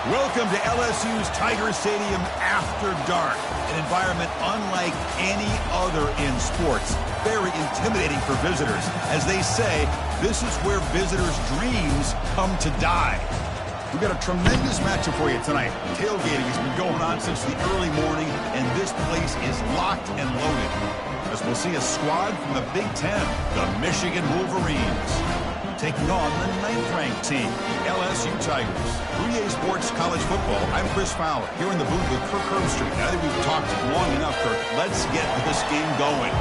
Welcome to LSU's Tiger Stadium after dark, an environment unlike any other in sports. Very intimidating for visitors. As they say, this is where visitors' dreams come to die. We've got a tremendous matchup for you tonight. Tailgating has been going on since the early morning, and this place is locked and loaded. As we'll see a squad from the Big Ten, the Michigan Wolverines, taking on the 9th-ranked team, the LSU Tigers. 3A Sports College Football, I'm Chris Fowler, here in the booth with Kirk Herbstreit. I think we've talked long enough, Kirk. Let's get this game going.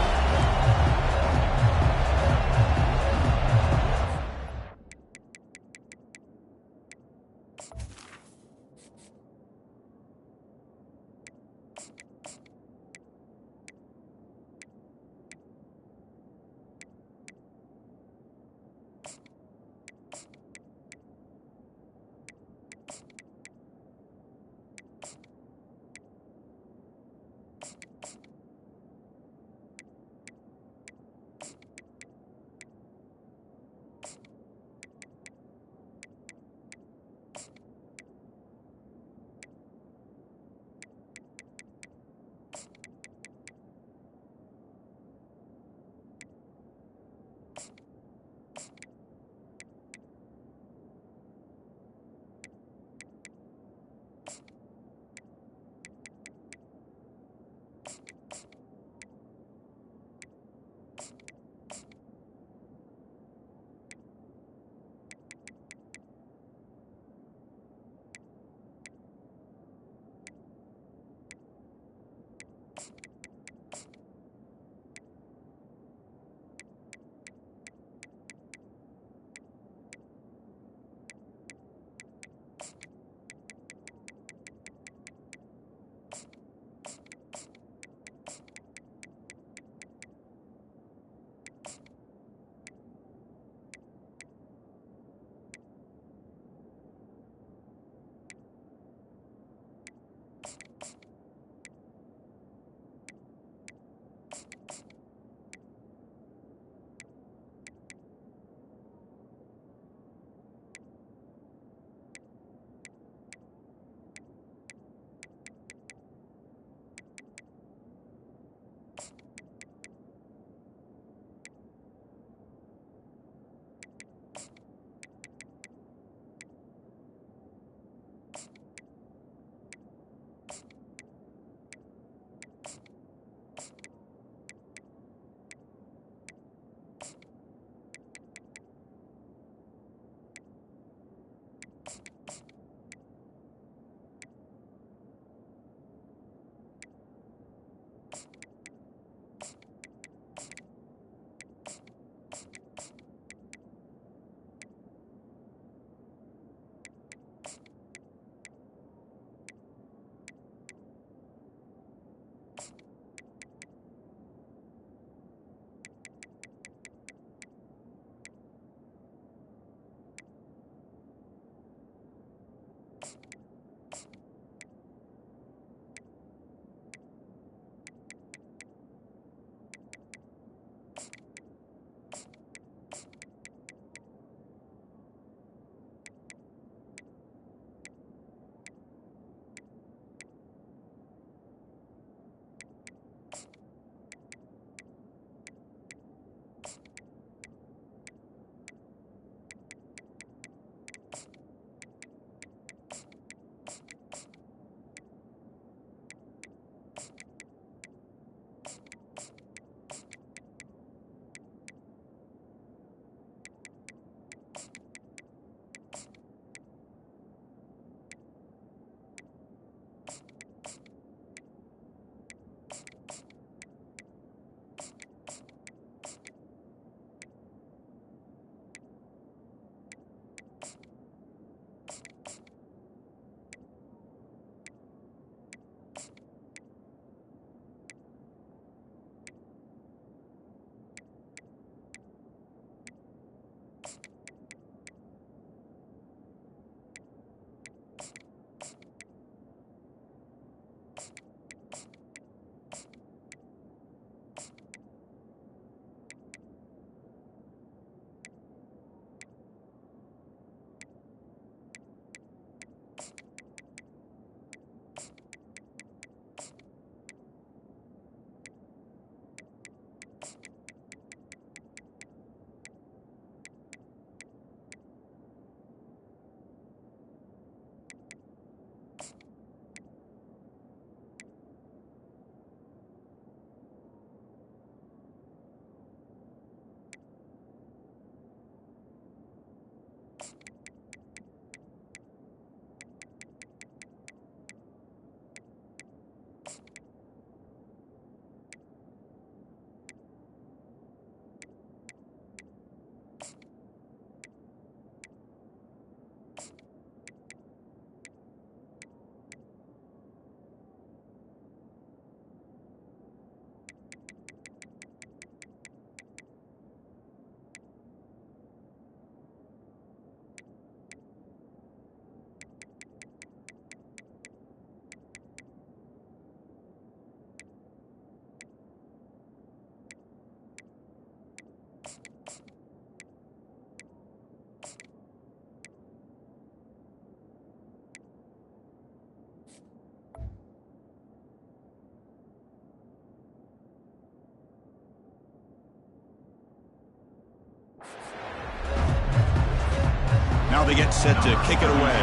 Now they get set to kick it away.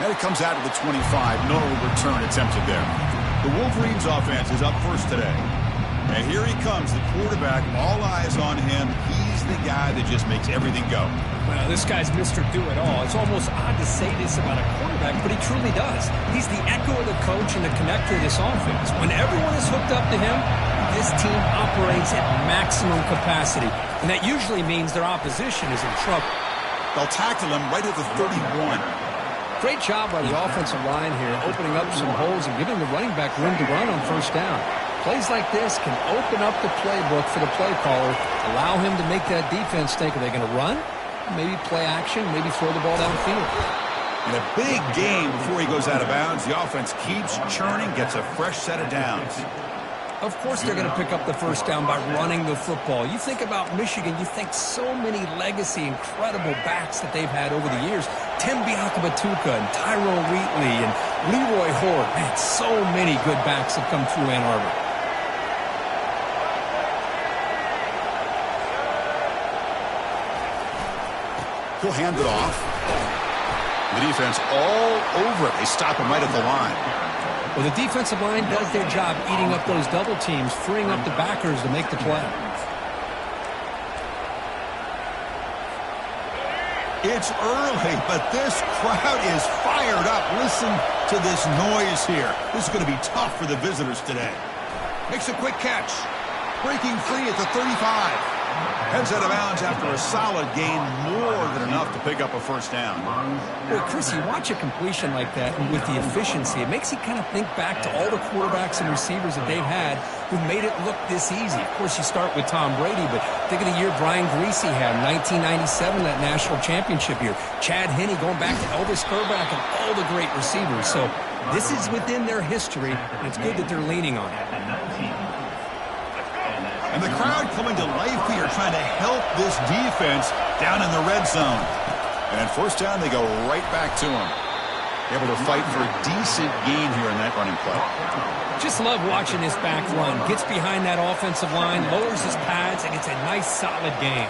And it comes out to the 25. No return attempted there. The Wolverines offense is up first today. And here he comes, the quarterback. All eyes on him. He's the guy that just makes everything go. Well, this guy's Mr. Do-It-All. It's almost odd to say this about a quarterback, but he truly does. He's the echo of the coach and the connector of this offense. When everyone is hooked up to him, this team operates at maximum capacity. And that usually means their opposition is in trouble. They'll tackle him right at the 31. Great job by the offensive line here, opening up some holes and giving the running back room to run on first down. Plays like this can open up the playbook for the play caller, allow him to make that defense think, are they going to run? Maybe play action, maybe throw the ball downfield. In a big game before he goes out of bounds, the offense keeps churning, gets a fresh set of downs. Of course they're going to pick up the first down by running the football. You think about Michigan, you think so many legacy, incredible backs that they've had over the years. Tim Biakabatuka and Tyrone Wheatley and Leroy Horde. Man, so many good backs have come through Ann Arbor. He'll hand it off. The defense all over it. They stop him right at the line. Well, the defensive line does their job eating up those double teams, freeing up the backers to make the play. It's early, but this crowd is fired up. Listen to this noise here. This is going to be tough for the visitors today. Makes a quick catch. Breaking free at the 35. Heads out of bounds after a solid gain, more than enough to pick up a first down. Well, Chris, you watch a completion like that, and with the efficiency, it makes you kind of think back to all the quarterbacks and receivers that they've had who made it look this easy. Of course, you start with Tom Brady, but think of the year Brian Griese had, 1997, that national championship year. Chad Henne going back to Elvis Grbac and all the great receivers. So this is within their history, and it's good that they're leaning on it. And the crowd coming to life here, trying to help this defense down in the red zone. And first down, they go right back to him. Able to fight for a decent gain here in that running play. Just love watching this back run. Gets behind that offensive line, lowers his pads, and gets a nice, solid gain.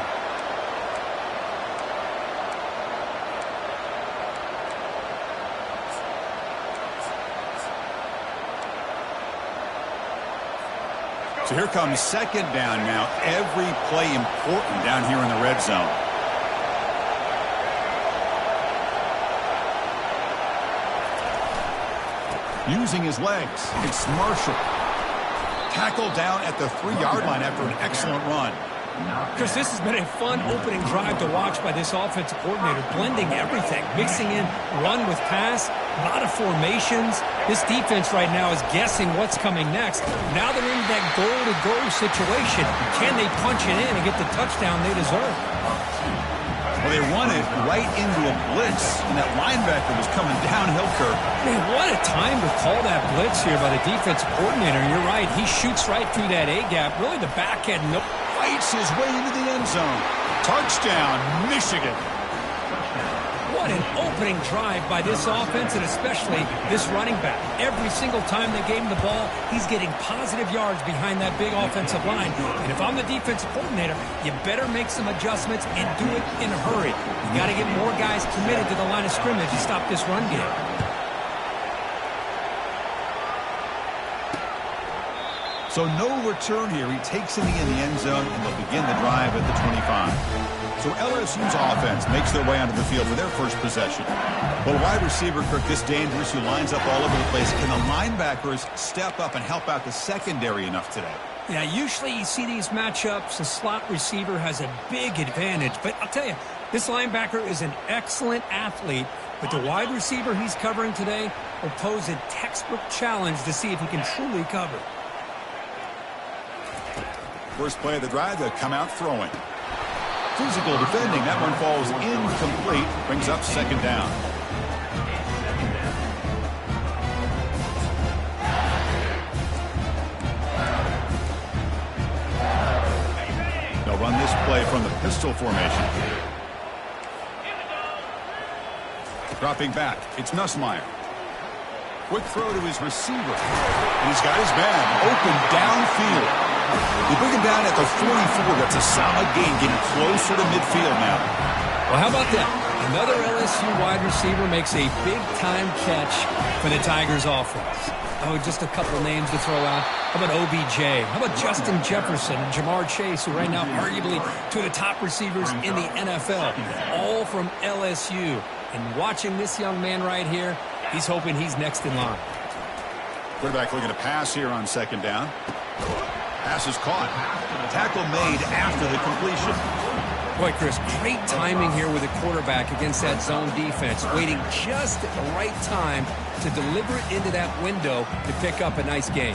So here comes second down now. Every play important down here in the red zone. Using his legs, it's Marshall. Tackled down at the 3-yard line after an excellent run. Chris, this has been a fun opening drive to watch by this offensive coordinator, blending everything, mixing in run with pass, a lot of formations. This defense right now is guessing what's coming next. Now they're in that goal-to-go situation. Can they punch it in and get the touchdown they deserve? Well, they run it right into a blitz, and that linebacker was coming downhill curve. Man, what a time to call that blitz here by the defensive coordinator. You're right. He shoots right through that A-gap. Really, the back had no... Fights his way into the end zone. Touchdown, Michigan. What an opening drive by this offense, and especially this running back. Every single time they gave him the ball, he's getting positive yards behind that big offensive line. And if I'm the defensive coordinator, you better make some adjustments and do it in a hurry. You got to get more guys committed to the line of scrimmage to stop this run game. So no return here. He takes it in the end zone, and they'll begin the drive at the 25. So LSU's offense makes their way onto the field for their first possession. Well, wide receiver Kirk, this dangerous, who lines up all over the place. Can the linebackers step up and help out the secondary enough today? Yeah, usually you see these matchups, the slot receiver has a big advantage. But I'll tell you, this linebacker is an excellent athlete, but the wide receiver he's covering today will pose a textbook challenge to see if he can truly cover. First play of the drive, they'll come out throwing. Physical defending. That one falls incomplete. Brings up second down. pistol formation. Dropping back, it's Nussmeier. Quick throw to his receiver. And he's got his man open downfield. They bring him down at the 44. That's a solid gain, getting closer to midfield now. Well, how about that? Another LSU wide receiver makes a big-time catch for the Tigers offense. Oh, just a couple names to throw out. How about OBJ? How about Justin Jefferson and Jamar Chase, who right now arguably two of the top receivers in the NFL, all from LSU. And watching this young man right here, he's hoping he's next in line. Quarterback looking to pass here on second down. Pass is caught. Tackle made after the completion. Boy, Chris, great timing here with the quarterback against that zone defense, waiting just at the right time to deliver it into that window to pick up a nice gain.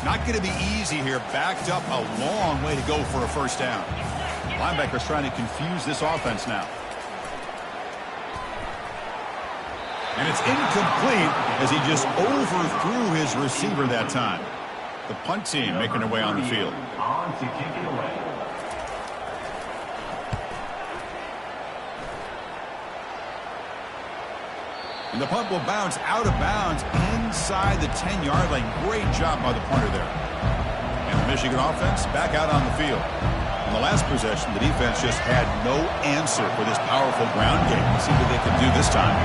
Not going to be easy here. Backed up a long way to go for a first down. Linebacker's trying to confuse this offense now. And it's incomplete as he just overthrew his receiver that time. The punt team making their way on the field. On to kick it away. And the punt will bounce out of bounds inside the 10-yard line. Great job by the punter there. And the Michigan offense back out on the field. In the last possession, the defense just had no answer for this powerful ground game. Let's see what they can do this time.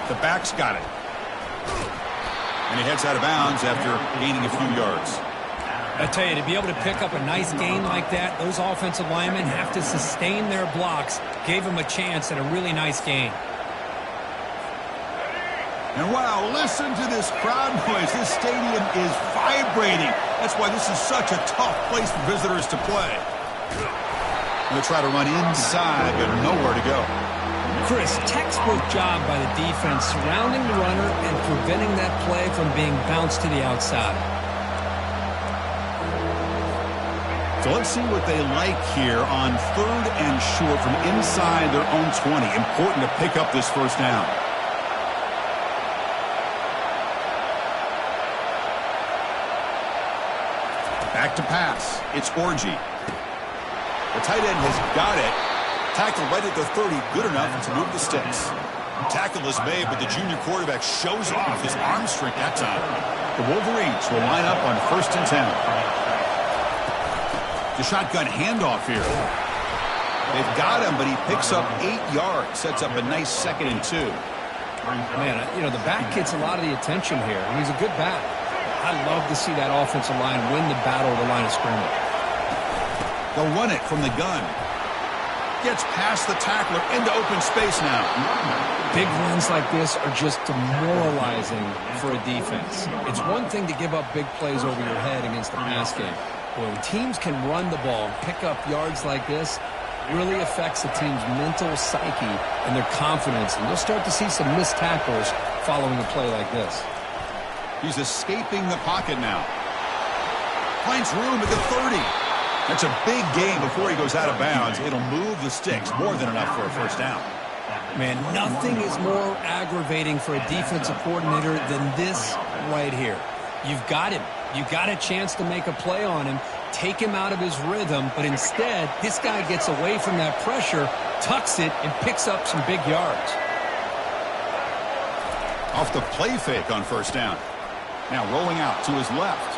The back's got it. And he heads out of bounds after gaining a few yards. I tell you, to be able to pick up a nice gain like that, those offensive linemen have to sustain their blocks. Gave him a chance at a really nice gain. And wow, listen to this crowd noise. This stadium is vibrating. That's why this is such a tough place for visitors to play. They'll try to run inside, but nowhere to go. Chris, textbook job by the defense surrounding the runner and preventing that play from being bounced to the outside. So let's see what they like here on 3rd and short from inside their own 20. Important to pick up this first down. Back to pass. It's Orji. The tight end has got it. Tackle right at the 30, good enough to move the sticks. Tackle is made, but the junior quarterback shows off his arm strength that time. The Wolverines will line up on 1st and 10. The shotgun handoff here. They've got him, but he picks up 8 yards, sets up a nice 2nd and 2. Man, you know, the back gets a lot of the attention here, and he's a good back. I love to see that offensive line win the battle of the line of scrimmage. They'll run it from the gun. Gets past the tackler into open space now. Big runs like this are just demoralizing for a defense. It's one thing to give up big plays over your head against the pass game. When teams can run the ball and pick up yards like this, it really affects the team's mental psyche and their confidence. And you'll start to see some missed tackles following a play like this. He's escaping the pocket now. Finds room at the 30. That's a big gain before he goes out of bounds. It'll move the sticks, more than enough for a first down. Man, nothing is more aggravating for a defensive coordinator than this right here. You've got him. You've got a chance to make a play on him, take him out of his rhythm, but instead, this guy gets away from that pressure, tucks it, and picks up some big yards. Off the play fake on first down. Now rolling out to his left.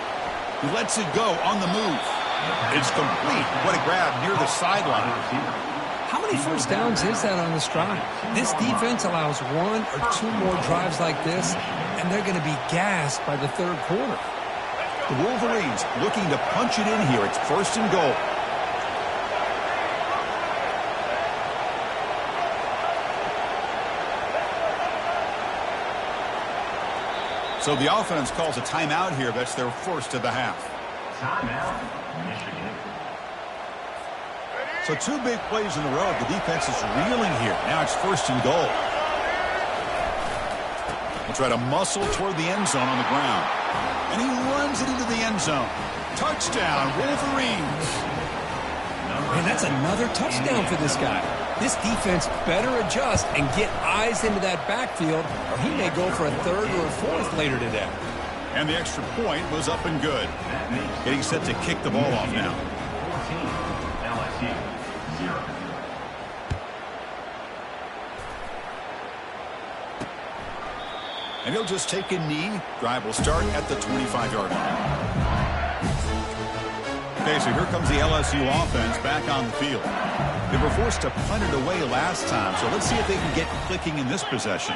He lets it go on the move. It's complete. What a grab near the sideline. How many first downs is that on this drive? This defense allows 1 or 2 more drives like this, and they're going to be gassed by the 3rd quarter. The Wolverines looking to punch it in here. It's 1st and goal. So the offense calls a timeout here. That's their first of the half. Timeout, Michigan. So 2 big plays in a row. The defense is reeling here. Now it's 1st and goal. They'll try to muscle toward the end zone on the ground. And he runs it into the end zone. Touchdown, Wolverines. And that's another touchdown for this guy. This defense better adjust and get eyes into that backfield, or he may go for a 3rd or a 4th later today. And the extra point was up and good. Getting set to kick the ball off now. 14, LSU, 0. And he'll just take a knee. Drive will start at the 25-yard line. Okay, so here comes the LSU offense back on the field. They were forced to punt it away last time, so let's see if they can get clicking in this possession.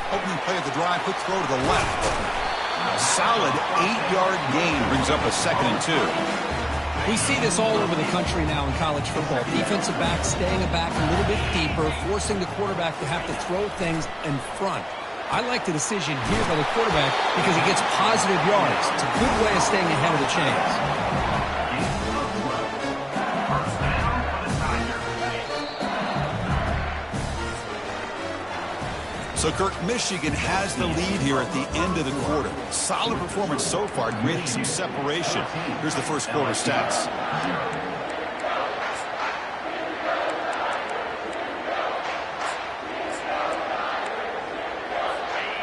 Opening play of the drive, quick throw to the left. A solid 8-yard gain brings up a 2nd and 2. We see this all over the country now in college football. Defensive backs staying back a little bit deeper, forcing the quarterback to have to throw things in front. I like the decision here by the quarterback because he gets positive yards. It's a good way of staying ahead of the chains. So, Kirk, Michigan has the lead here at the end of the quarter. Solid performance so far, creating some separation. Here's the first quarter stats.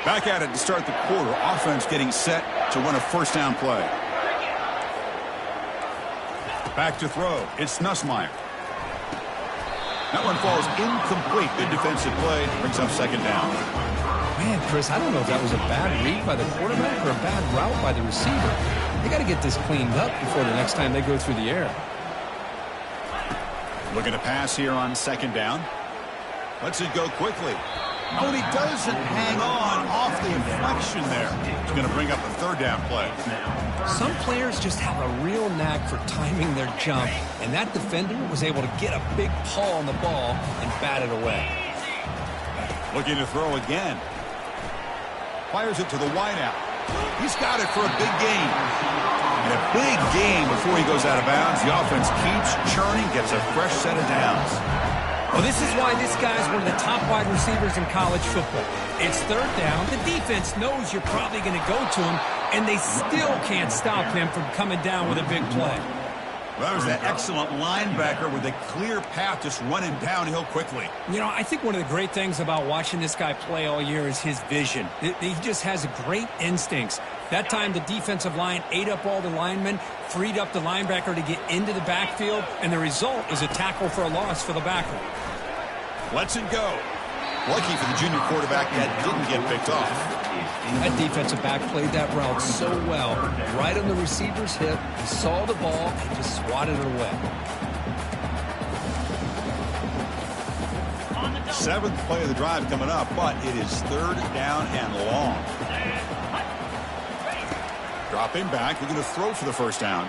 Back at it to start the quarter. Offense getting set to run a first down play. Back to throw. It's Nussmeier. That one falls incomplete. Good defensive play. Brings up 2nd down. Man, Chris, I don't know if that was a bad read by the quarterback or a bad route by the receiver. They got to get this cleaned up before the next time they go through the air. Looking to pass here on 2nd down. Lets it go quickly. Oh, and he doesn't hang on off the inflection there. It's going to bring up a 3rd down play. Some players just have a real knack for timing their jump, and that defender was able to get a big paw on the ball and bat it away. Looking to throw again. Fires it to the wideout. He's got it for a big gain. And a big gain before he goes out of bounds. The offense keeps churning, gets a fresh set of downs. Well, this is why this guy is one of the top wide receivers in college football. It's 3rd down. The defense knows you're probably going to go to him, and they still can't stop him from coming down with a big play. Well, that was that excellent linebacker with a clear path just running downhill quickly. You know, I think one of the great things about watching this guy play all year is his vision. He just has great instincts. That time the defensive line ate up all the linemen, freed up the linebacker to get into the backfield, and the result is a tackle for a loss for the backer. Lets it go. Lucky for the junior quarterback that didn't get picked off. That defensive back played that route so well. Right on the receiver's hip, saw the ball, and just swatted it away. 7th play of the drive coming up, but it is 3rd down and long. Dropping back, looking to throw for the first down.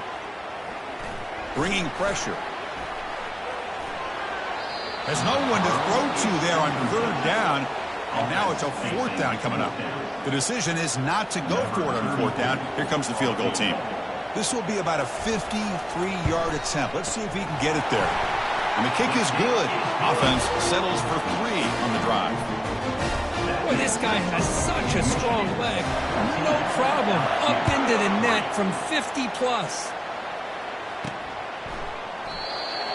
Bringing pressure. There's no one to throw to there on 3rd down. And now it's a 4th down coming up. The decision is not to go for it on 4th down. Here comes the field goal team. This will be about a 53-yard attempt. Let's see if he can get it there. And the kick is good. Offense settles for 3 on the drive. Boy, this guy has such a strong leg. No problem. Up into the net from 50-plus.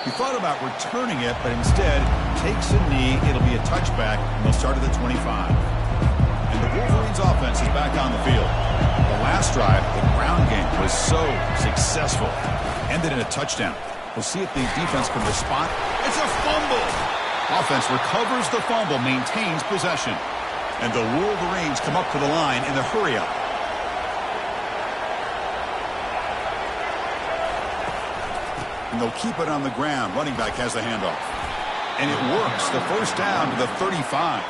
He thought about returning it, but instead takes a knee. It'll be a touchback, and they'll start at the 25. And the Wolverines offense is back on the field. The last drive, the ground game was so successful. Ended in a touchdown. We'll see if the defense can respond. It's a fumble! Offense recovers the fumble, maintains possession. And the Wolverines come up to the line in the hurry-up. And they'll keep it on the ground. Running back has the handoff. And it works. The first down to the 35.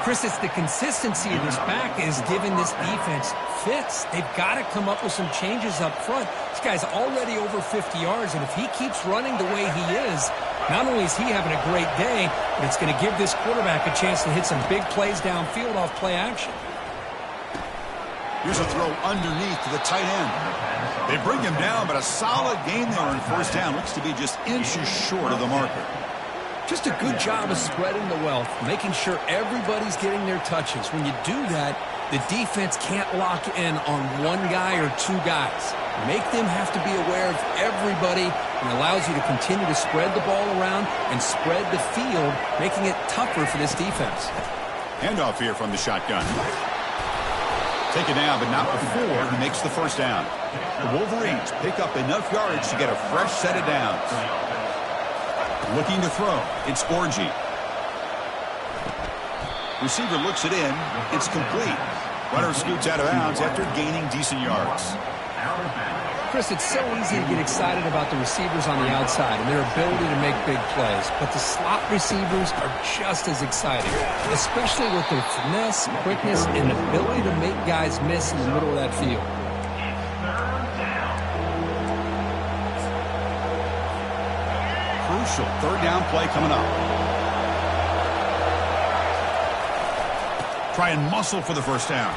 Chris, it's the consistency of this back is giving this defense fits. They've got to come up with some changes up front. This guy's already over 50 yards, and if he keeps running the way he is, not only is he having a great day, but it's going to give this quarterback a chance to hit some big plays downfield off play action. Here's a throw underneath to the tight end. They bring him down, but a solid gain there on 1st down. Looks to be just inches short of the marker. Just a good job of spreading the wealth, making sure everybody's getting their touches. When you do that, the defense can't lock in on one guy or 2 guys. Make them have to be aware of everybody, and allows you to continue to spread the ball around and spread the field, making it tougher for this defense. Handoff here from the shotgun. Taken down, but not before he makes the first down. The Wolverines pick up enough yardage to get a fresh set of downs. Looking to throw. It's Orgy. Receiver looks it in. It's complete. Runner scoots out of bounds after gaining decent yards. Chris, it's so easy to get excited about the receivers on the outside and their ability to make big plays, but the slot receivers are just as exciting, especially with their finesse, quickness, and ability to make guys miss in the middle of that field. Crucial third down play coming up. Try and muscle for the first down.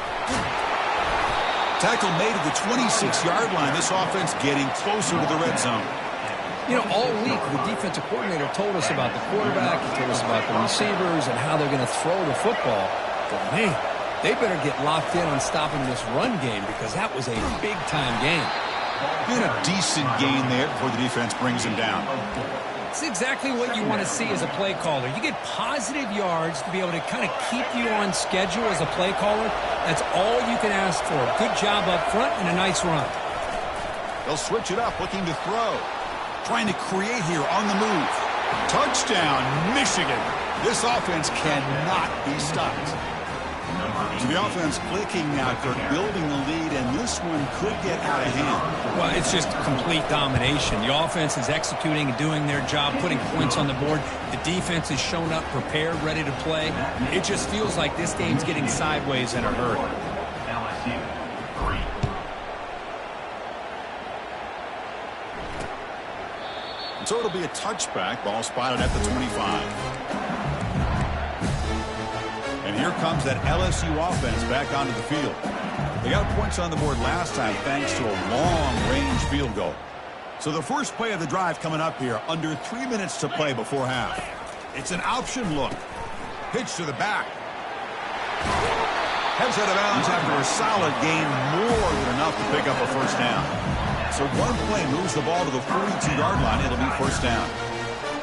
Tackle made at the 26-yard line. This offense getting closer to the red zone. You know, all week the defensive coordinator told us about the quarterback, he told us about the receivers and how they're going to throw the football. But, man, they better get locked in on stopping this run game because that was a big-time game. Been a decent gain there before the defense brings him down. It's exactly what you want to see as a play caller. You get positive yards to be able to kind of keep you on schedule as a play caller. That's all you can ask for. Good job up front and a nice run. They'll switch it up, looking to throw. Trying to create here on the move. Touchdown, Michigan. This offense cannot be stopped. So the offense clicking now for building the lead, and this one could get out of hand. Well, it's just complete domination. The offense is executing and doing their job, putting points on the board. The defense is shown up, prepared, ready to play. It just feels like this game's getting sideways in a hurry. LSU 3. So it'll be a touchback. Ball spotted at the 25. And here comes that LSU offense back onto the field. They got points on the board last time thanks to a long-range field goal. So the first play of the drive coming up here, under 3 minutes to play before half. It's an option look. Pitch to the back. Heads out of bounds after a solid gain, more than enough to pick up a first down. So one play moves the ball to the 42-yard line. It'll be first down.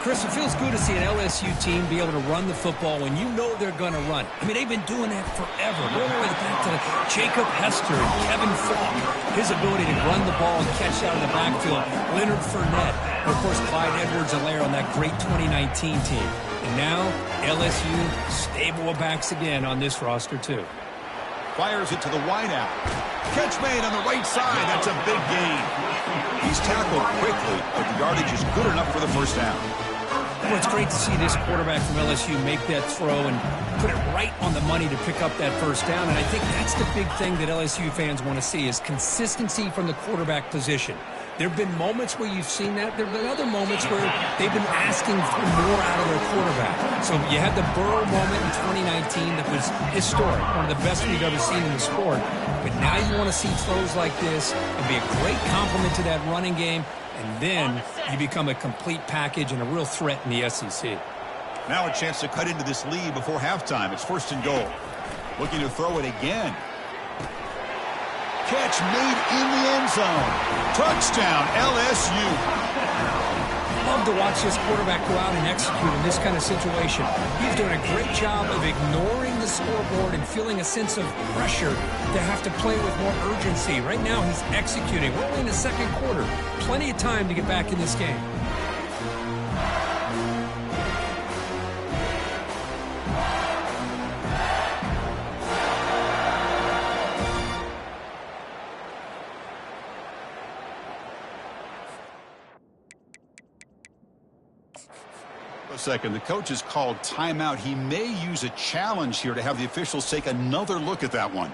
Chris, it feels good to see an LSU team be able to run the football when you know they're going to run. I mean, they've been doing that forever. Going all the way back to Jacob Hester and Kevin Falk. His ability to run the ball and catch out of the backfield. Leonard Fournette. And, of course, Clyde Edwards-Helaire on that great 2019 team. And now, LSU stable of backs again on this roster, too. Fires it to the wideout. Catch made on the right side. That's a big gain. He's tackled quickly, but the yardage is good enough for the first down. Well, it's great to see this quarterback from LSU make that throw and put it right on the money to pick up that first down. And I think that's the big thing that LSU fans want to see is consistency from the quarterback position. There have been moments where you've seen that. There have been other moments where they've been asking for more out of their quarterback. So you had the Burrow moment in 2019 that was historic, one of the best we've ever seen in the sport. But now you want to see throws like this and be a great complement to that running game. And then you become a complete package and a real threat in the SEC. Now a chance to cut into this lead before halftime. It's first and goal. Looking to throw it again. Catch made in the end zone. Touchdown, LSU. Love to watch this quarterback go out and execute in this kind of situation. He's doing a great job of ignoring the scoreboard and feeling a sense of pressure to have to play with more urgency. Right now, he's executing. We're only in the second quarter. Plenty of time to get back in this game. A second, the coach has called timeout. He may use a challenge here to have the officials take another look at that one.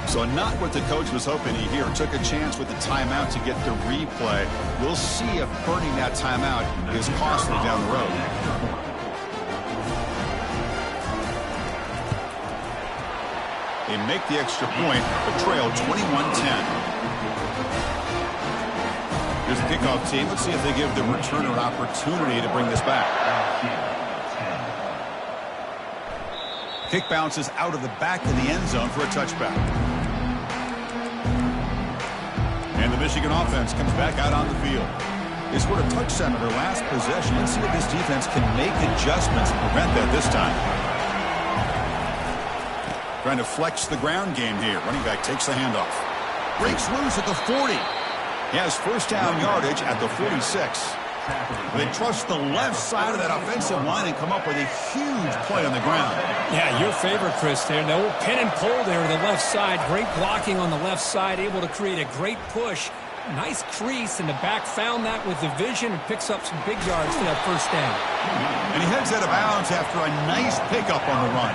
So not what the coach was hoping to hear. Took a chance with the timeout to get the replay. We'll see if burning that timeout is costly down the road. They make the extra point, but trail 21-10. Here's the kickoff team. Let's see if they give the returner an opportunity to bring this back. Kick bounces out of the back of the end zone for a touchback. And the Michigan offense comes back out on the field. They scored a touchdown on their last possession. Let's see if this defense can make adjustments to prevent that this time. Trying to flex the ground game here. Running back takes the handoff. Breaks loose at the 40. He has first down yardage at the 46. They trust the left side of that offensive line and come up with a huge play on the ground. Yeah, your favorite, Chris, there. The old pin and pull there to the left side. Great blocking on the left side, able to create a great push. Nice crease, and the back found that with the vision and picks up some big yards for that first down. And he heads out of bounds after a nice pickup on the run.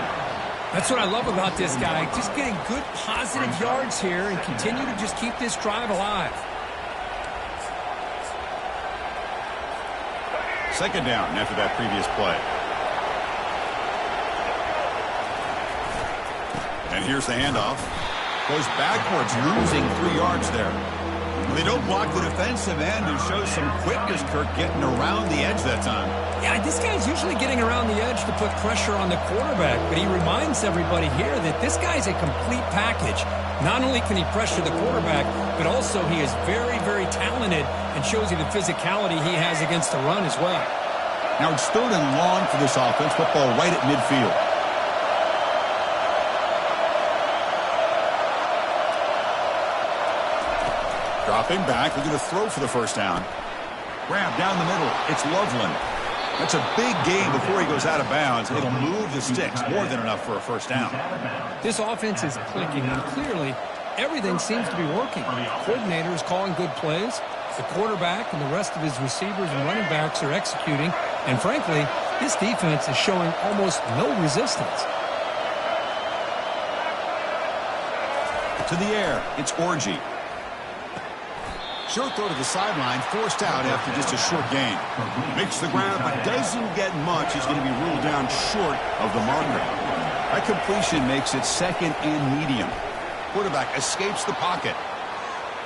That's what I love about this guy. Just getting good positive yards here and continue to just keep this drive alive. Second down after that previous play. And here's the handoff. Goes backwards, losing 3 yards there. They don't block the defensive end and shows some quickness, Kirk, getting around the edge that time. Yeah, this guy's usually getting around the edge to put pressure on the quarterback, but he reminds everybody here that this guy's a complete package. Not only can he pressure the quarterback, but also he is very, very talented and shows you the physicality he has against the run as well. Now it's 3rd and long for this offense. Football right at midfield. Dropping back, looking to throw for the first down. Grab down the middle. It's Loveland. That's a big gain before he goes out of bounds. It'll move the sticks, more than enough for a first down. This offense is clicking, and clearly everything seems to be working. The coordinator is calling good plays. The quarterback and the rest of his receivers and running backs are executing. And frankly, this defense is showing almost no resistance. To the air, it's Orgy. Short throw to the sideline, forced out after just a short gain. Makes the grab, but doesn't get much. He's going to be ruled down short of the marker. That completion makes it 2nd and medium. Quarterback escapes the pocket.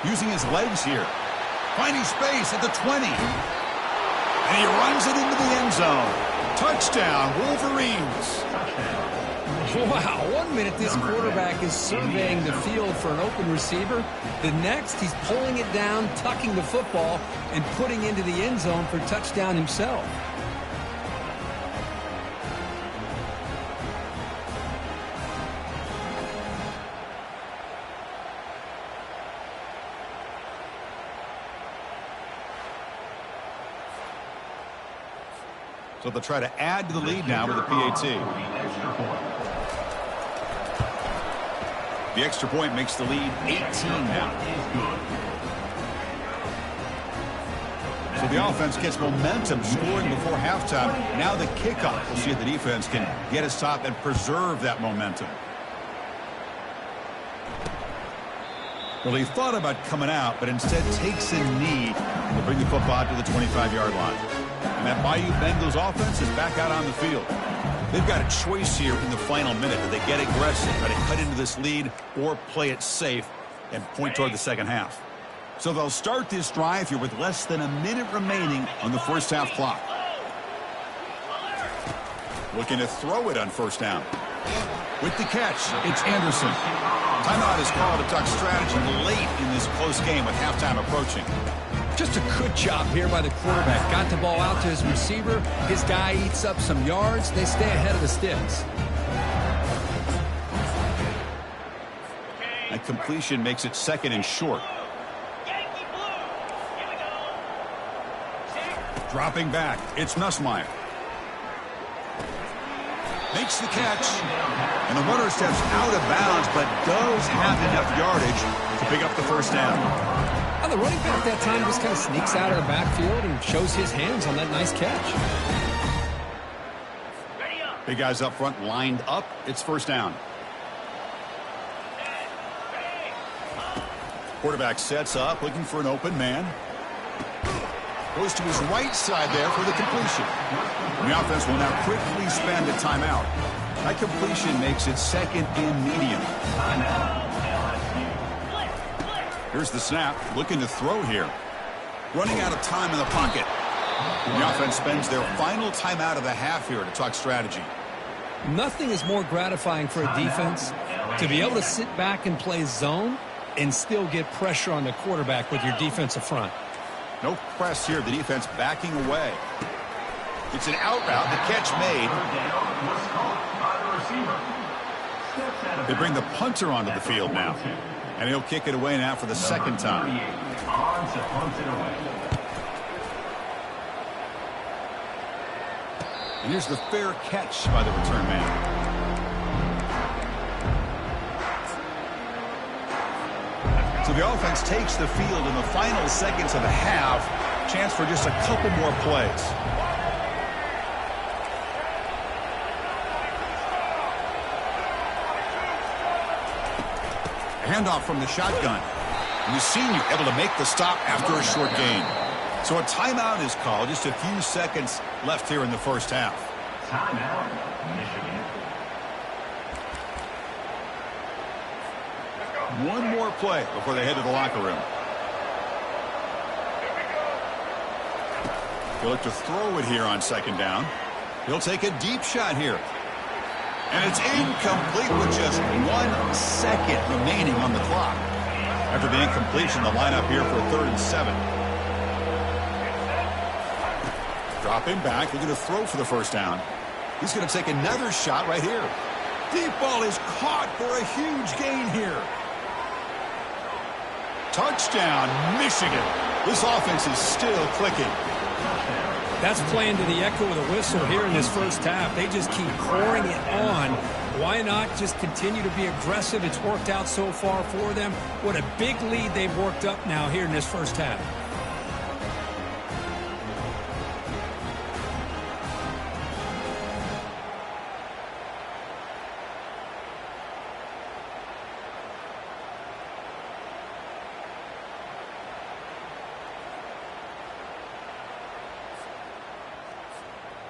Using his legs here. Finding space at the 20. And he runs it into the end zone. Touchdown, Wolverines. Wow, 1 minute this quarterback is surveying the field for an open receiver. The next, he's pulling it down, tucking the football, and putting into the end zone for touchdown himself. So they'll try to add to the lead now with a PAT. The extra point makes the lead 18 now. So the offense gets momentum, scoring before halftime. Now the kickoff. We'll see if the defense can get a stop and preserve that momentum. Well, he thought about coming out, but instead takes a knee to bring the football to the 25-yard line. And that Bayou Bengals offense is back out on the field. They've got a choice here in the final minute. Do they get aggressive, try to cut into this lead, or play it safe and point toward the second half? So they'll start this drive here with less than a minute remaining on the first half clock. Looking to throw it on first down. With the catch, it's Anderson. Timeout is called to talk strategy late in this close game with halftime approaching. Just a good job here by the quarterback. Got the ball out to his receiver. His guy eats up some yards. They stay ahead of the sticks. That completion makes it 2nd and short. Dropping back, it's Nussmeier. Makes the catch. And the runner steps out of bounds, but does have enough yardage to pick up the first down. And the running back that time just kind of sneaks out of the backfield and shows his hands on that nice catch. Big guys up front lined up. It's first down. Quarterback sets up, looking for an open man. Goes to his right side there for the completion. And the offense will now quickly spend a timeout. That completion makes it 2nd and medium. Here's the snap, looking to throw here. Running out of time in the pocket. The offense spends their final timeout of the half here to talk strategy. Nothing is more gratifying for a defense to be able to sit back and play zone and still get pressure on the quarterback with your defensive front. No press here. The defense backing away. It's an out route. The catch made. They bring the punter onto the field now. And he'll kick it away now for the second time. And here's the fair catch by the return man. So the offense takes the field in the final seconds of the half. Chance for just a couple more plays. Handoff from the shotgun. And the senior able to make the stop after a short gain. So a timeout is called. Just a few seconds left here in the first half. Timeout, Michigan. One more play before they head to the locker room. He'll look to throw it here on second down. He'll take a deep shot here. And it's incomplete with just 1 second remaining on the clock. After the incompletion, the lineup here for 3rd and 7. Dropping back, looking to throw for the first down. He's going to take another shot right here. Deep ball is caught for a huge gain here. Touchdown, Michigan. This offense is still clicking. That's playing to the echo of the whistle here in this first half. They just keep pouring it on. Why not just continue to be aggressive? It's worked out so far for them. What a big lead they've worked up now here in this first half.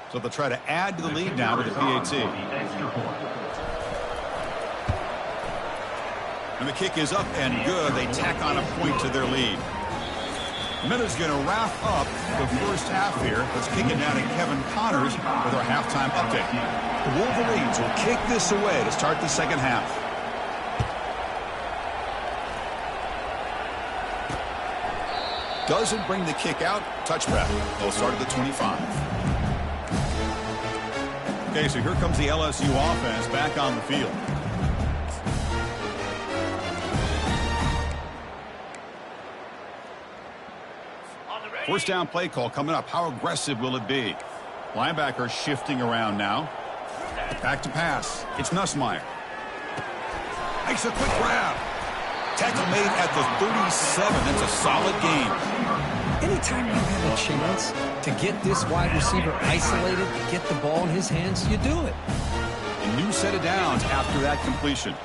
So they'll try to add to the lead now with the PAT. And the kick is up and good. They tack on a point to their lead. Minutes going to wrap up the first half here. Let's kick it now to Kevin Connors with our halftime update. The Wolverines will kick this away to start the second half. Doesn't bring the kick out. Touchback. They'll start at the 25. Okay, so here comes the LSU offense back on the field. First down play call coming up. How aggressive will it be? Linebacker shifting around now. Back to pass. It's Nussmeier. Makes a quick grab. Tackle made at the 37. That's a solid gain. Anytime you have a chance to get this wide receiver isolated, to get the ball in his hands, you do it. A new set of downs after that completion.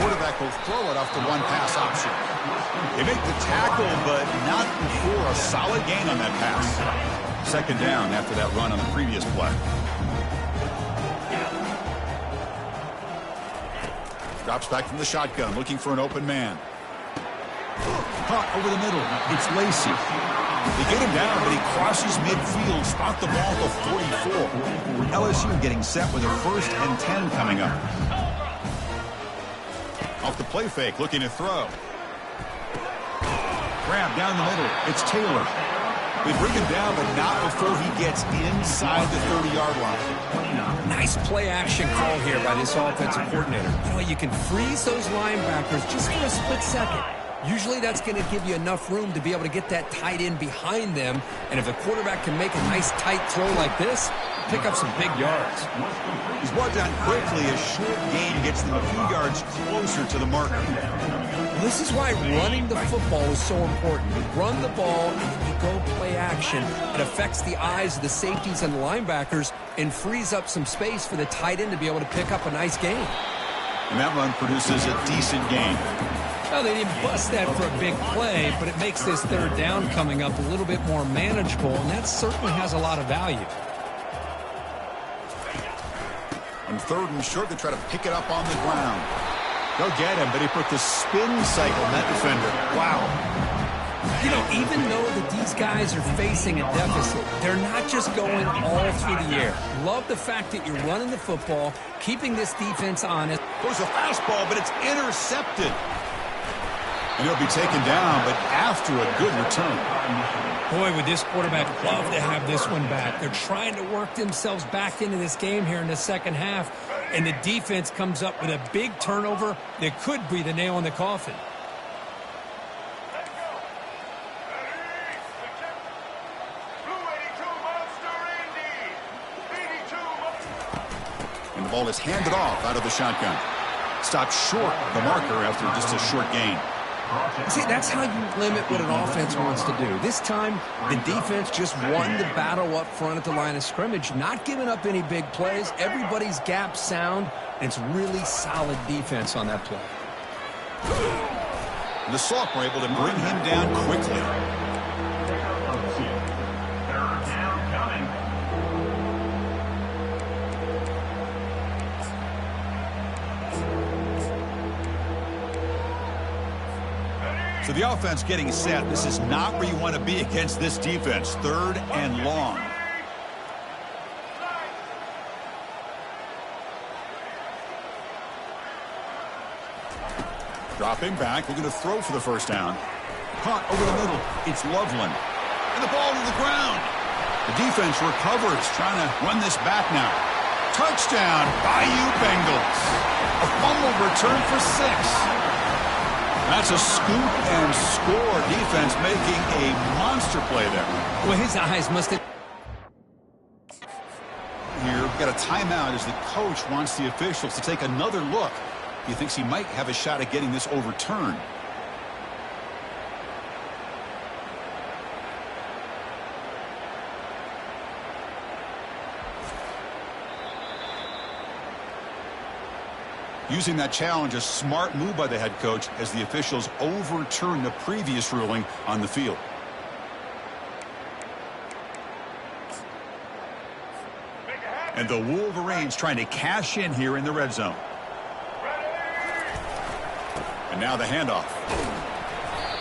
Quarterback will throw it off the one-pass option. They make the tackle, but not before a solid gain on that pass. Second down after that run on the previous play. Drops back from the shotgun, looking for an open man. Caught over the middle. It's Lacey. They get him down, but he crosses midfield. Spot the ball to 44. LSU getting set with a 1st and 10 coming up. Off the play fake, looking to throw. Grab down the middle. It's Taylor. They bring him down, but not before he gets inside the 30-yard line. Nice play action call here by this offensive coordinator. You know, you can freeze those linebackers just for a split second. Usually that's going to give you enough room to be able to get that tight end behind them. And if the quarterback can make a nice tight throw like this, pick up some big yards. He's brought down quickly. A short gain gets them a few yards closer to the marker. This is why running the football is so important. You run the ball and you go play action. It affects the eyes of the safeties and the linebackers and frees up some space for the tight end to be able to pick up a nice gain. And that run produces a decent gain. Well, they didn't bust that for a big play, but it makes this third down coming up a little bit more manageable, and that certainly has a lot of value. On 3rd and short, they try to pick it up on the ground. Go get him, but he put the spin cycle on that defender. Wow. You know, even though that these guys are facing a deficit, they're not just going all through the air. Love the fact that you're running the football, keeping this defense honest. Throws a fastball, but it's intercepted. And he'll be taken down, but after a good return. Boy, would this quarterback love to have this one back. They're trying to work themselves back into this game here in the second half, and the defense comes up with a big turnover that could be the nail in the coffin. And the ball is handed off out of the shotgun. Stopped short of the marker after just a short gain. See, that's how you limit what an offense wants to do. This time, the defense just won the battle up front at the line of scrimmage, not giving up any big plays. Everybody's gap sound, and it's really solid defense on that play. The Sock were able to bring him down quickly. So the offense getting set. This is not where you want to be against this defense. 3rd and long. Dropping back, looking to throw for the first down. Caught over the middle. It's Loveland. And the ball to the ground. The defense recovers, trying to run this back now. Touchdown, Bayou Bengals. A fumble return for 6. That's a scoop and score. Defense making a monster play there. Well, his eyes must have... Here, we've got a timeout as the coach wants the officials to take another look. He thinks he might have a shot at getting this overturned. Using that challenge, a smart move by the head coach as the officials overturn the previous ruling on the field. And the Wolverines trying to cash in here in the red zone. And now the handoff.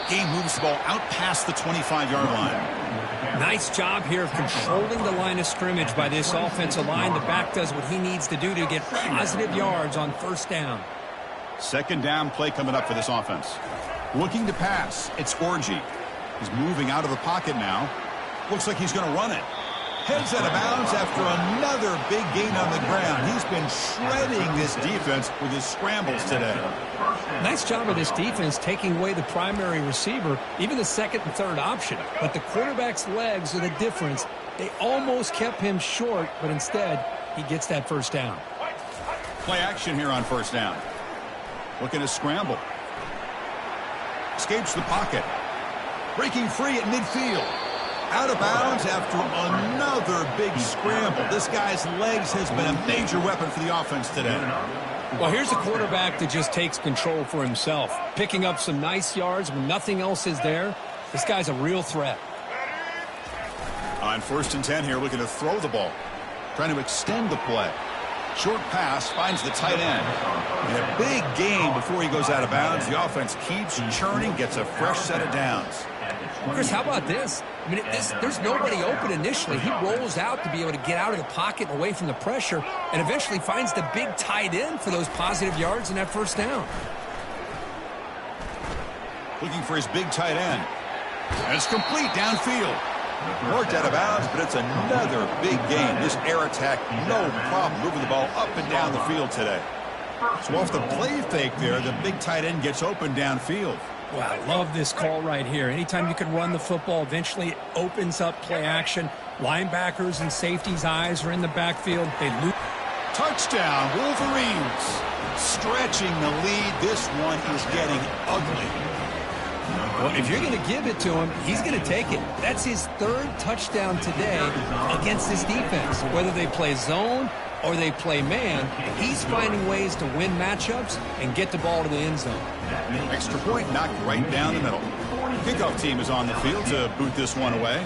Game moves the ball out past the 25-yard line. Nice job here of controlling the line of scrimmage by this offensive line. The back does what he needs to do to get positive yards on first down. 2nd down play coming up for this offense. Looking to pass. It's Orji. He's moving out of the pocket now. Looks like he's going to run it. Heads out of bounds after another big gain on the ground. He's been shredding this defense with his scrambles today. Nice job of this defense taking away the primary receiver, even the 2nd and 3rd option. But the quarterback's legs are the difference. They almost kept him short, but instead, he gets that first down. Play action here on first down. Looking to scramble. Escapes the pocket. Breaking free at midfield. Out of bounds after another big scramble. This guy's legs has been a major weapon for the offense today. Well, here's a quarterback that just takes control for himself. Picking up some nice yards when nothing else is there. This guy's a real threat. On 1st and 10 here, looking to throw the ball. Trying to extend the play. Short pass finds the tight end. And a big gain before he goes out of bounds. The offense keeps churning, gets a fresh set of downs. Chris, how about this? I mean, there's nobody open initially. He rolls out to be able to get out of the pocket and away from the pressure, and eventually finds the big tight end for those positive yards in that first down. Looking for his big tight end. And it's complete downfield. Worked out of bounds, but it's another big gain. This air attack, no problem moving the ball up and down the field today. So off the play fake there, the big tight end gets open downfield. Wow, I love this call right here. Anytime you can run the football, eventually it opens up play action. Linebackers and safeties' eyes are in the backfield. They lose. Touchdown, Wolverines. Stretching the lead. This one is getting ugly. Well, if you're going to give it to him, he's going to take it. That's his 3rd touchdown today against this defense. Whether they play zone or they play man, he's finding ways to win matchups and get the ball to the end zone. Extra point knocked right down the middle. Kickoff team is on the field to boot this one away.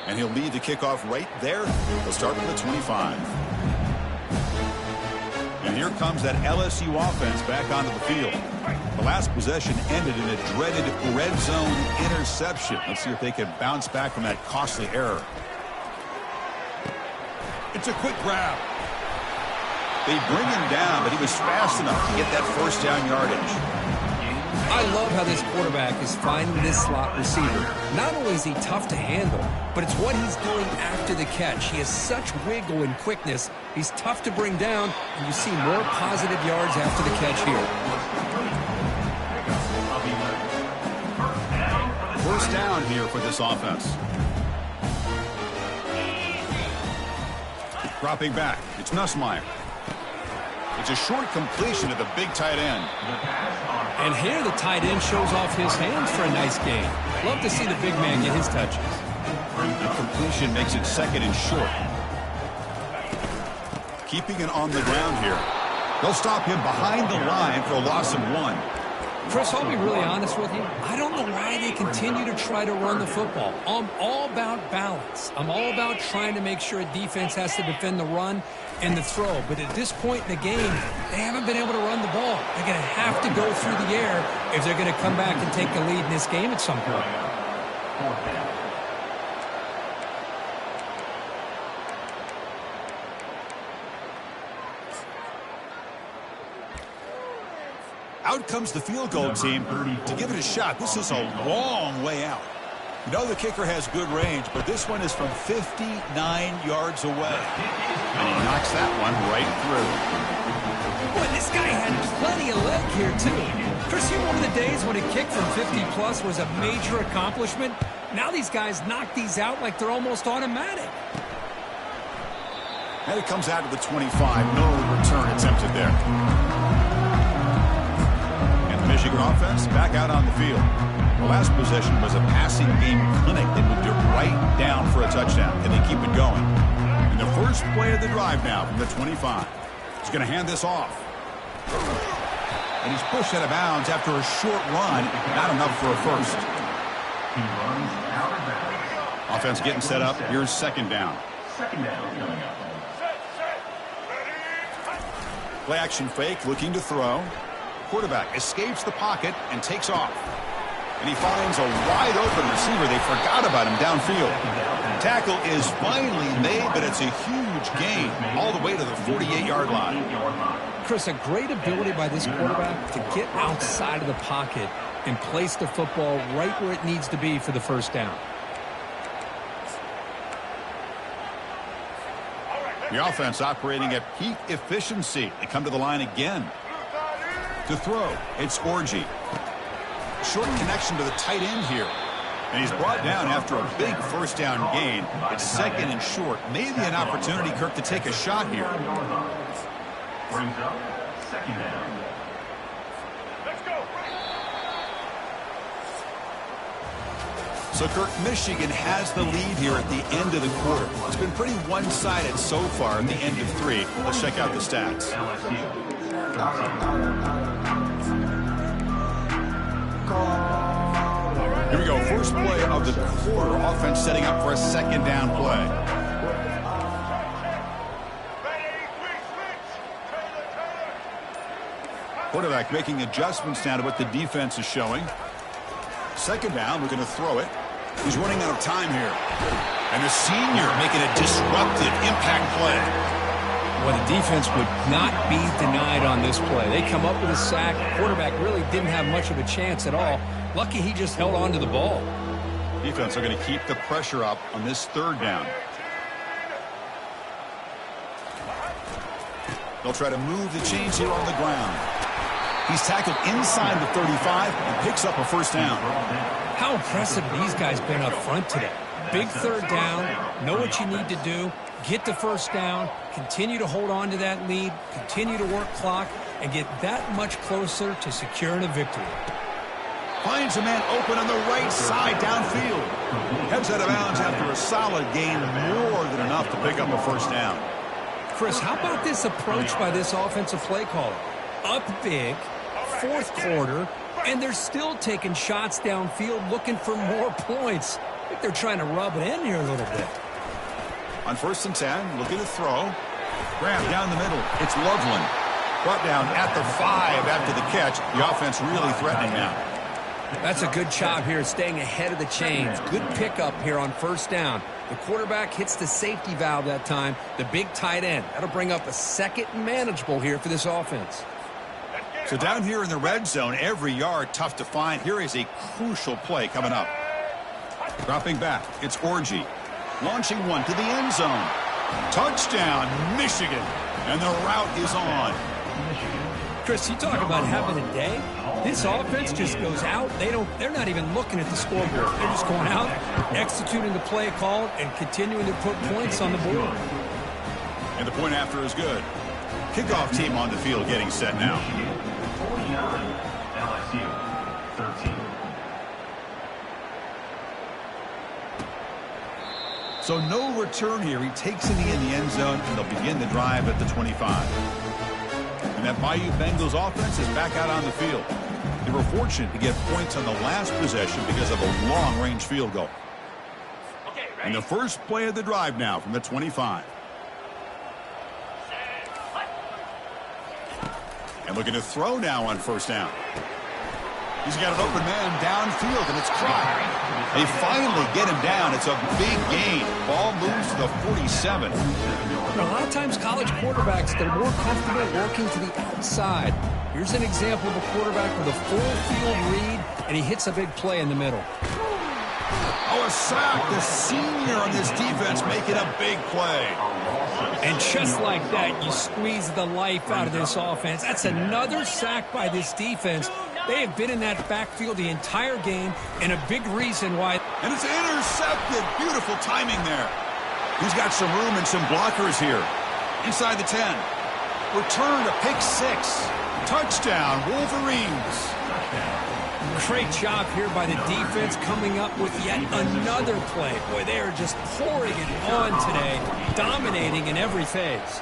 And he'll lead the kickoff right there. He'll start with the 25. And here comes that LSU offense back onto the field. The last possession ended in a dreaded red zone interception. Let's see if they can bounce back from that costly error. It's a quick grab. They bring him down, but he was fast enough to get that first down yardage. I love how this quarterback is finding this slot receiver. Not only is he tough to handle, but it's what he's doing after the catch. He has such wiggle and quickness. He's tough to bring down, and you see more positive yards after the catch here. First down here for this offense. Dropping back, it's Nussmeier. It's a short completion to the big tight end. And here the tight end shows off his hands for a nice gain. Love to see the big man get his touches. The completion makes it second and short. Keeping it on the ground here. They'll stop him behind the line for a loss of 1. Chris, I'll be really honest with you. I don't know why they continue to try to run the football. I'm all about balance. I'm all about trying to make sure a defense has to defend the run and the throw. But at this point in the game, they haven't been able to run the ball. They're going to have to go through the air if they're going to come back and take the lead in this game at some point. Out comes the field goal team to give it a shot. This is a long way out. You know the kicker has good range, but this one is from 59 yards away. And he knocks that one right through. Boy, this guy had plenty of leg here, too. Chris, you remember the days when a kick from 50-plus was a major accomplishment? Now these guys knock these out like they're almost automatic. And it comes out to the 25. No return attempted there. Michigan offense back out on the field. The last possession was a passing game clinic. They moved it right down for a touchdown, and they keep it going. And the first play of the drive now from the 25. He's going to hand this off. And he's pushed out of bounds after a short run. Not enough for a first. He runs out of bounds. Offense getting set up. Here's second down. Second down coming up. Play action fake, looking to throw. Quarterback escapes the pocket and takes off. And he finds a wide-open receiver. They forgot about him downfield. Tackle is finally made, but it's a huge gain all the way to the 48-yard line. Chris, a great ability by this quarterback to get outside of the pocket and place the football right where it needs to be for the first down. The offense operating at peak efficiency. They come to the line again. To throw, it's Orgy. Short connection to the tight end here. And he's brought down after a big first down gain. It's second and short. Maybe an opportunity, Kirk, to take a shot here. Brings up second down. Let's go. So, Kirk, Michigan has the lead here at the end of the quarter. It's been pretty one-sided so far at the end of 3. Let's check out the stats. Here we go. First play of the quarter. Offense setting up for a second down play. Quarterback making adjustments now to what the defense is showing. Second down. We're going to throw it. He's running out of time here. And the senior making a disruptive impact play. Well, the defense would not be denied on this play. They come up with a sack. Quarterback really didn't have much of a chance at all. Lucky he just held on to the ball. Defense are going to keep the pressure up on this third down. They'll try to move the chains here on the ground. He's tackled inside the 35 and picks up a first down. How impressive these guys been up front today. Big third down, know what you need to do, get the first down, continue to hold on to that lead, continue to work clock, and get that much closer to securing a victory. Finds a man open on the right side downfield. Heads out of bounds after a solid gain, more than enough to pick up a first down. Chris, how about this approach by this offensive play caller? Up big, fourth quarter, and they're still taking shots downfield looking for more points. I think they're trying to rub it in here a little bit. On 1st and 10, looking to throw. Grab down the middle. It's Loveland. Brought down at the 5 after the catch. The offense really threatening now. That's a good job here staying ahead of the chains. Good pickup here on first down. The quarterback hits the safety valve that time. The big tight end. That'll bring up a second and manageable here for this offense. So down here in the red zone, every yard tough to find. Here is a crucial play coming up. Dropping back, it's Orgy. Launching one to the end zone. Touchdown, Michigan. And the route is on. Chris, you talk about having a day. This offense just goes out. They're not even looking at the scoreboard. They're just going out, executing the play called, and continuing to put points on the board. And the point after is good. Kickoff team on the field getting set now. 49, LSU 13. So no return here. He takes it in the end zone, and they'll begin the drive at the 25. And that Bayou Bengals offense is back out on the field. They were fortunate to get points on the last possession because of a long-range field goal. And the first play of the drive now from the 25. And looking to throw now on first down. He's got an open man downfield, and it's caught. They finally get him down. It's a big gain. Ball moves to the 47. A lot of times college quarterbacks, they're more comfortable working to the outside. Here's an example of a quarterback with a full field read, and he hits a big play in the middle. Oh, a sack. The senior on this defense making a big play. And just like that, you squeeze the life out of this offense. That's another sack by this defense. They have been in that backfield the entire game, and a big reason why. And it's intercepted. Beautiful timing there. He's got some room and some blockers here. Inside the 10. Return to pick 6. Touchdown, Wolverines. Great job here by the defense coming up with yet another play. Boy, they are just pouring it on today, dominating in every phase.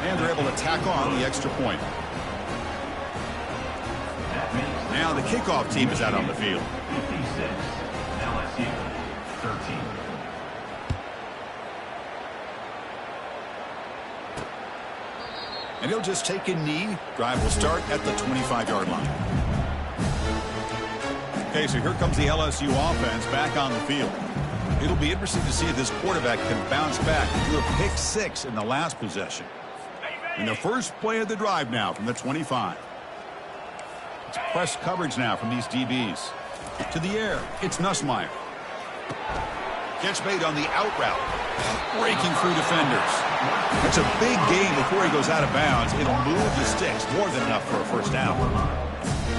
And they're able to tack on the extra point. Now the kickoff team is out on the field. 56, LSU 13. And he'll just take a knee. Drive will start at the 25-yard line. Okay, so here comes the LSU offense back on the field. It'll be interesting to see if this quarterback can bounce back and do a pick 6 in the last possession. And the first play of the drive now from the 25. It's press coverage now from these DBs. To the air, it's Nussmeier. Catch made on the out route. Breaking through defenders. That's a big gain before he goes out of bounds. It'll move the sticks more than enough for a first down.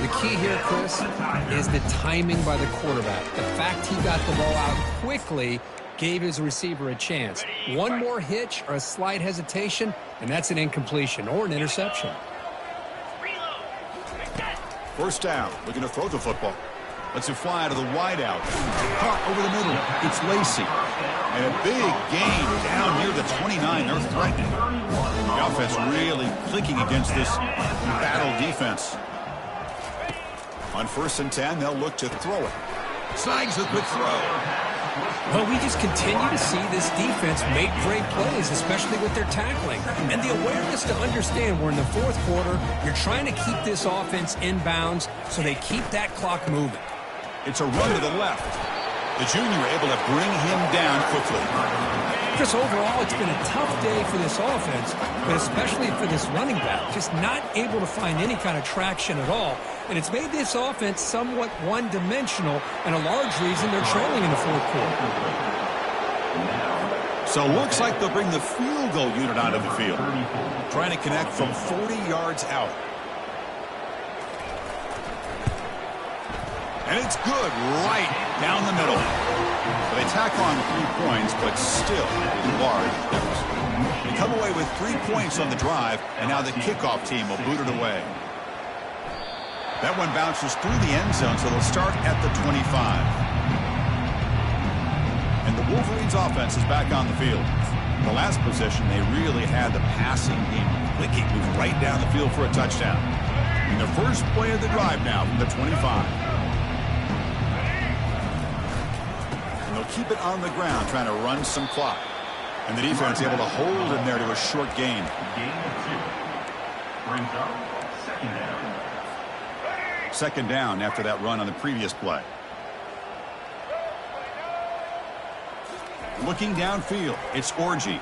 The key here, Chris, is the timing by the quarterback. The fact he got the ball out quickly gave his receiver a chance. One more hitch or a slight hesitation, and that's an incompletion or an interception. First down, looking to throw the football. Lets it fly out of the wideout. Caught over the middle. It's Lacey. And a big gain down near the 29. They're threatening. The offense really clicking against this battle defense. On 1st and 10, they'll look to throw it. Snags a quick throw. Well, we just continue to see this defense make great plays, especially with their tackling. And the awareness to understand we're in the 4th quarter, you're trying to keep this offense in bounds so they keep that clock moving. It's a run to the left. The junior able to bring him down quickly. Chris, overall, it's been a tough day for this offense, but especially for this running back, just not able to find any kind of traction at all. And it's made this offense somewhat one-dimensional, and a large reason they're trailing in the 4th quarter. So looks like they'll bring the field goal unit onto the field. Trying to connect from 40 yards out. And it's good right down the middle. They tack on 3 points, but still large difference. They come away with 3 points on the drive, and now the kickoff team will boot it away. That one bounces through the end zone, so they'll start at the 25. And the Wolverines offense is back on the field. The last possession, they really had the passing game clicking, moved right down the field for a touchdown. And the first play of the drive now from the 25. Keep it on the ground, trying to run some clock. And the defense able to hold him there to a short gain. Gain of 2. Brings up 2nd down. Second down after that run on the previous play. Looking downfield, it's Orji.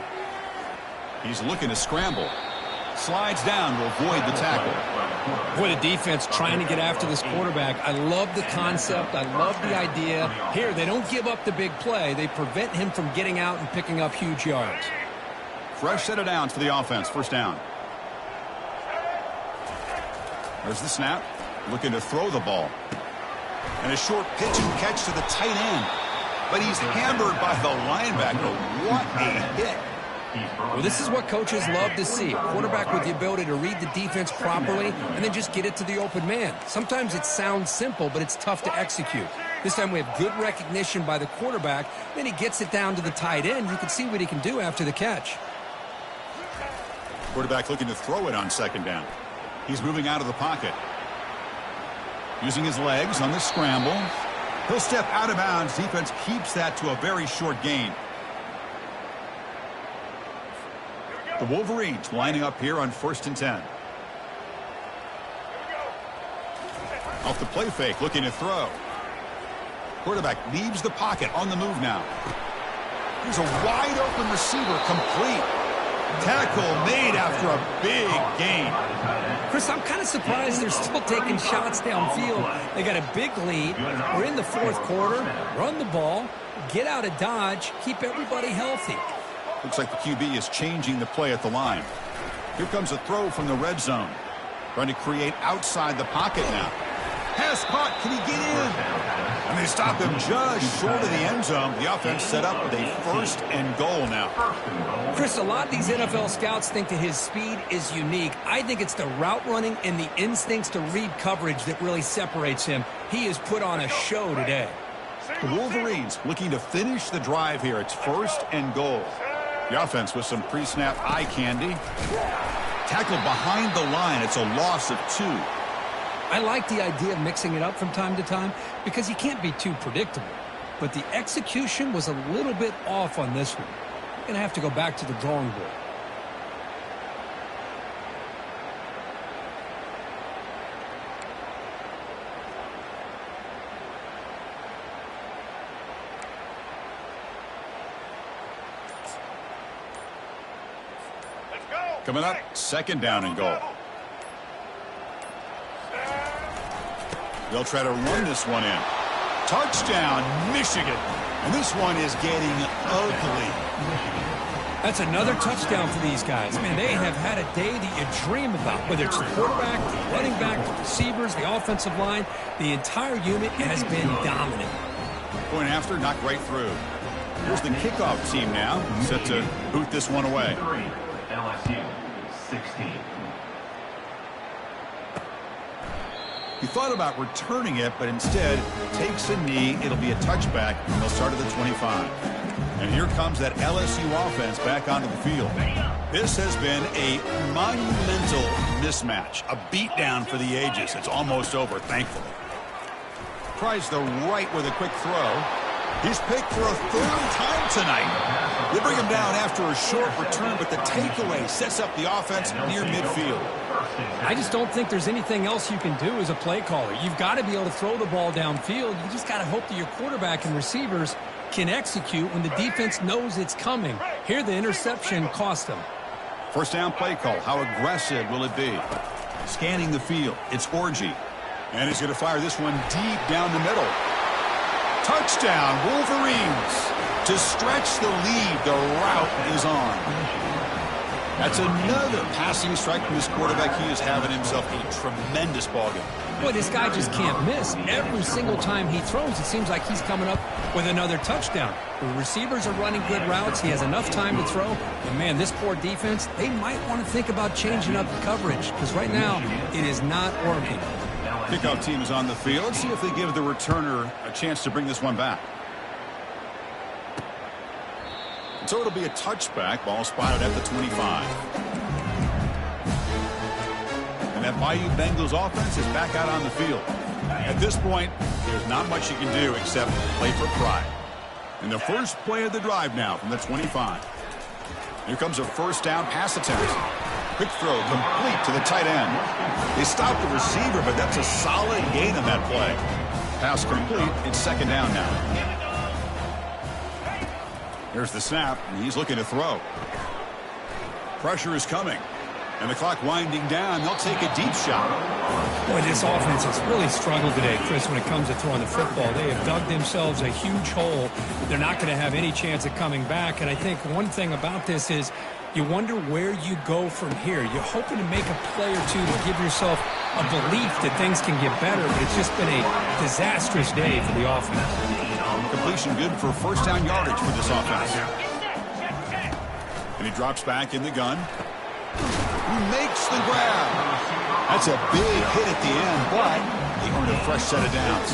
He's looking to scramble. Slides down to avoid the tackle. Boy, the defense trying to get after this quarterback. I love the concept. I love the idea. Here, they don't give up the big play. They prevent him from getting out and picking up huge yards. Fresh set of downs for the offense. First down. There's the snap. Looking to throw the ball. And a short pitch and catch to the tight end. But he's hammered by the linebacker. What a hit. Well, this is what coaches love to see. A quarterback with the ability to read the defense properly and then just get it to the open man. Sometimes it sounds simple, but it's tough to execute. This time we have good recognition by the quarterback. Then he gets it down to the tight end. You can see what he can do after the catch. Quarterback looking to throw it on second down. He's moving out of the pocket. Using his legs on the scramble. He'll step out of bounds. Defense keeps that to a very short gain. The Wolverines lining up here on 1st and 10. Off the play fake, looking to throw. Quarterback leaves the pocket, on the move now. Here's a wide open receiver, complete. Tackle made after a big gain. Chris, I'm kind of surprised they're still taking shots downfield. They got a big lead. We're in the 4th quarter. Run the ball, get out of Dodge, keep everybody healthy. Looks like the QB is changing the play at the line. Here comes a throw from the red zone. Trying to create outside the pocket now. Pass caught. Can he get in? And they stop him just short of the end zone. The offense set up with a 1st and goal now. Chris, a lot of these NFL scouts think that his speed is unique. I think it's the route running and the instincts to read coverage that really separates him. He has put on a show today. The Wolverines looking to finish the drive here. It's 1st and goal. The offense with some pre-snap eye candy. Tackled behind the line. It's a loss of 2. I like the idea of mixing it up from time to time because you can't be too predictable. But the execution was a little bit off on this one. You're going to have to go back to the drawing board. Coming up, 2nd down and goal. They'll try to run this one in. Touchdown, Michigan. And this one is getting ugly. That's another touchdown for these guys. Man, they have had a day that you dream about. Whether it's the quarterback, the running back, the receivers, the offensive line, the entire unit has been dominant. Going after, knocked right through. Here's the kickoff team now, set to boot this one away. LSU 16. He thought about returning it, but instead takes a knee. It'll be a touchback, and they'll start at the 25. And here comes that LSU offense back onto the field. This has been a monumental mismatch, a beatdown for the ages. It's almost over, thankfully. Tries the right with a quick throw. He's picked for a 3rd time tonight. They bring him down after a short return, but the takeaway sets up the offense near midfield. I just don't think there's anything else you can do as a play caller. You've got to be able to throw the ball downfield. You just got to hope that your quarterback and receivers can execute when the defense knows it's coming. Here, the interception cost them. 1st down play call. How aggressive will it be? Scanning the field. It's Orji. And he's going to fire this one deep down the middle. Touchdown, Wolverines. To stretch the lead, the route is on. That's another passing strike from this quarterback. He is having himself a tremendous ballgame. Boy, this guy just can't miss. Every single time he throws, it seems like he's coming up with another touchdown. The receivers are running good routes. He has enough time to throw. And, man, this poor defense, they might want to think about changing up the coverage because right now it is not working. Kickoff team is on the field. Let's see if they give the returner a chance to bring this one back. So it'll be a touchback. Ball spotted at the 25. And that Bayou Bengals offense is back out on the field. At this point, there's not much you can do except play for pride. And the first play of the drive now from the 25. Here comes a 1st down pass attempt. Quick throw complete to the tight end. They stopped the receiver, but that's a solid gain on that play. Pass complete. It's second down now. Here's the snap, and he's looking to throw. Pressure is coming. And the clock winding down. They'll take a deep shot. Boy, this offense has really struggled today, Chris, when it comes to throwing the football. They have dug themselves a huge hole. They're not going to have any chance of coming back. And I think one thing about this is you wonder where you go from here. You're hoping to make a play or two to give yourself a belief that things can get better, but it's just been a disastrous day for the offense. Completion good for first down yardage for this offense. And he drops back in the gun. He makes the grab. That's a big hit at the end, but they earn a fresh set of downs.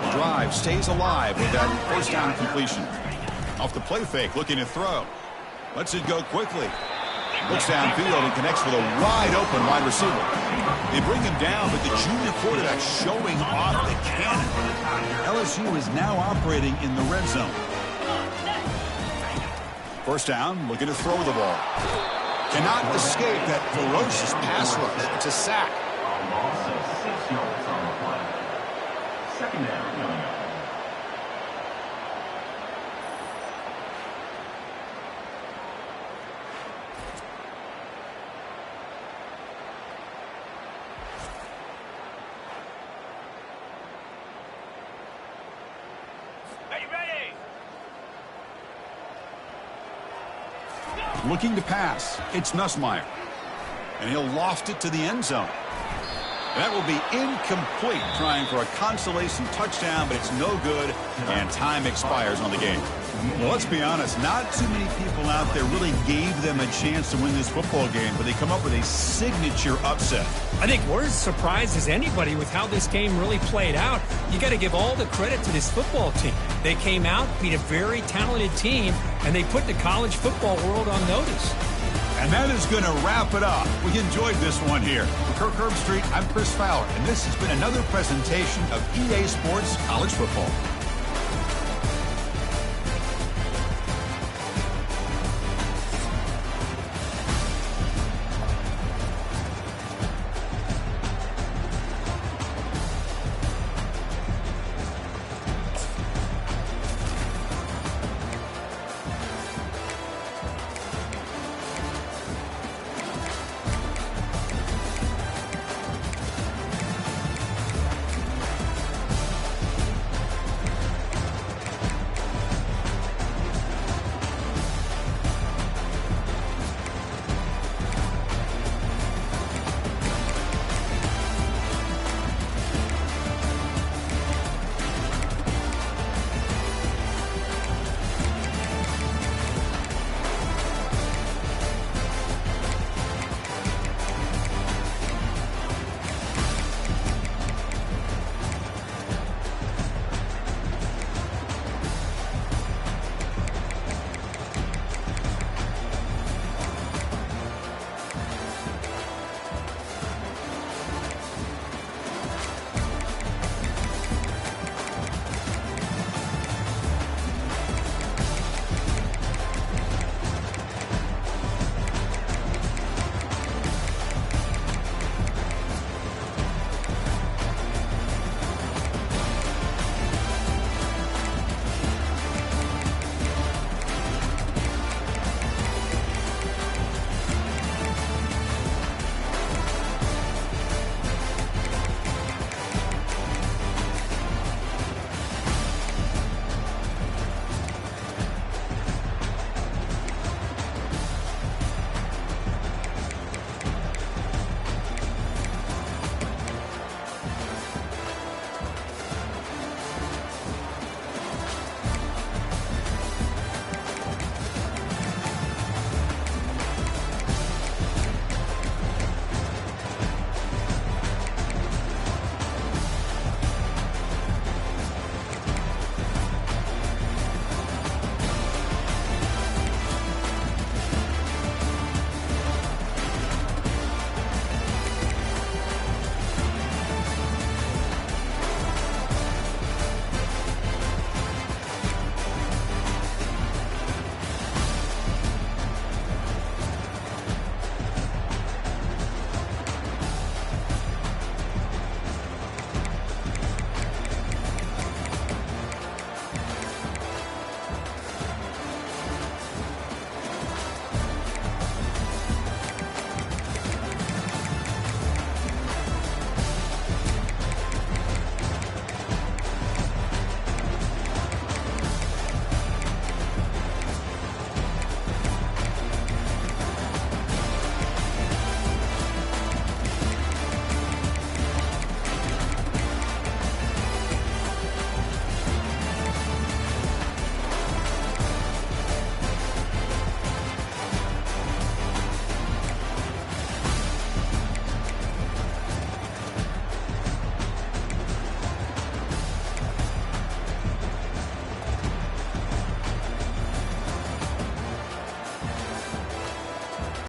The drive stays alive with that first down completion. Off the play fake, looking to throw. Lets it go quickly. Looks downfield and connects with a wide-open wide receiver. They bring him down, but the junior quarterback showing off the cannon. LSU is now operating in the red zone. First down, looking to throw the ball. Cannot escape that ferocious pass rush. It's a sack. A loss of 6 yards on the play. Second down coming up. Looking to pass. It's Nussmeier. And he'll loft it to the end zone. That will be incomplete, trying for a consolation touchdown, but it's no good, and time expires on the game. Well, let's be honest, not too many people out there really gave them a chance to win this football game, but they come up with a signature upset. I think we're as surprised as anybody with how this game really played out. You got to give all the credit to this football team. They came out, beat a very talented team, and they put the college football world on notice. And that is going to wrap it up. We enjoyed this one here. For Kirk Herbstreit, I'm Chris Fowler, and this has been another presentation of EA Sports College Football.